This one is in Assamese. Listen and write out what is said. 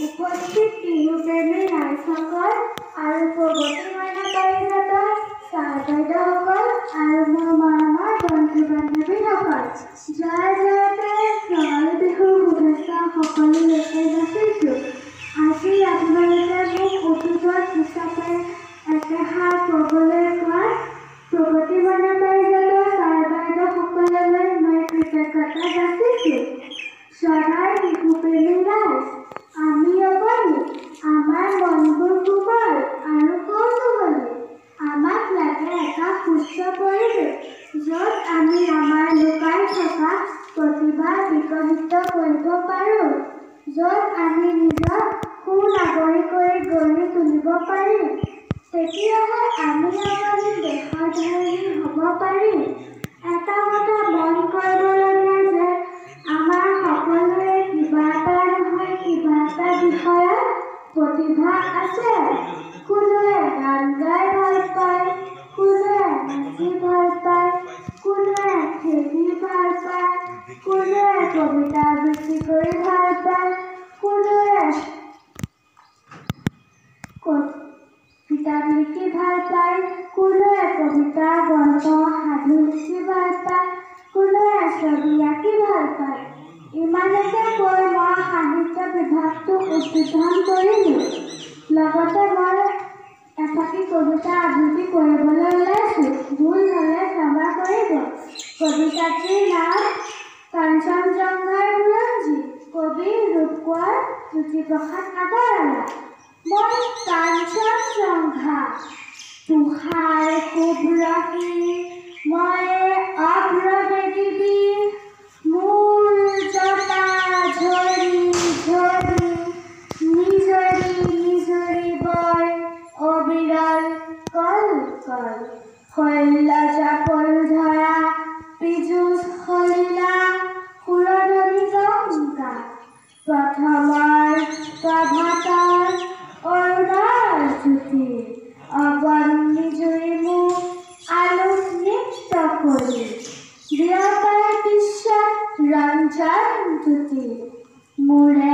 উপস্থিত বিহুপ্ৰেমী ৰাইজসকল আৰু প্ৰগতি মানৱতাৰ ছাৰ বাইদেউসকল আৰু মোৰ মৰমৰ বন্ধু বান্ধৱীসকল, জয় জয়তে ৰঙালী বিহুৰ শুভেচ্ছা সকলো লোকে যাচিছোঁ। আজি আপোনালোকে মোক অভিযোগ হিচাপে একেষাৰ ক'বলৈ কোৱাত প্ৰগতি মানৱতাৰ ছাৰ বাইদেউসকললৈ মই কৃতজ্ঞতা যাচিছোঁ। সদায় বিহুপ্ৰেমী ৰাইজ, আমি অকণি, আমাৰ মনবোৰ কোমল আৰু কৌতূহলী। আমাক লাগে এটা সুস্থ পৰিৱেশ, য'ত আমি আমাৰ লুকাই থকা প্ৰতিভা বিকশিত কৰিব পাৰোঁ, য'ত আমি নিজক সুনাগৰিকৈ গঢ়ি তুলিব পাৰিম। তেতিয়াহে আমি অকণি দেশৰ ধাৰণী হ'ব পাৰিম। এটা কথা মন কৰিবলগীয়া যে আমাৰ সকলোৰে কিবা এটা নহয় কিবা এটা বিষয়ত প্ৰতিভা আছে। কোনোৱে গান গাই ভাল পায়, কোনোৱে নাচি ভাল পায়, কোনোৱে খেলি ভাল পায়, কোনোৱে কবিতা আবৃত্তি কৰি ভাল পায়, কোনোৱে কিতাপ লিখি ভাল পায়, কোনোৱে কবিতা গল্প সাধু লিখি ভাল পায়, কোনোৱে ছবি আঁকি ভাল পায়। ইমানকে কৈ মই সাহিত্য বিভাগটো উদ্বোধন কৰিলোঁ। লগতে মই এফাকি কবিতা আবৃত্তি কৰিবলৈ ওলাইছোঁ। ভুল হ'লে ক্ষমা কৰিব। কবিতাটিৰ নাম কাঞ্চনজংঘাৰ বুৰঞ্জী, কবি ৰূপকোঁৱৰ জ্যোতিপ্ৰসাদ আগৰৱালা। মই কাঞ্চনজংঘা তুষাৰ শুভ্ৰহী, মই অগ্ৰবেদী মোৰ জটা ঝৰি ঝৰি নিজৰি নিজৰি বৰ অবিৰল কল কল। শৈলজা পলধৰা পীযুষ সলিলা সুৰধনী গংগা, প্ৰথমৰ প্ৰভাতৰ অৰুণৰ জ্যোতি, অৱনী জুৰি মোক আলোক নৃত্য কৰি, বিয়পাই বিশ্বত ৰঞ্জন জ্যোতি। মোৰে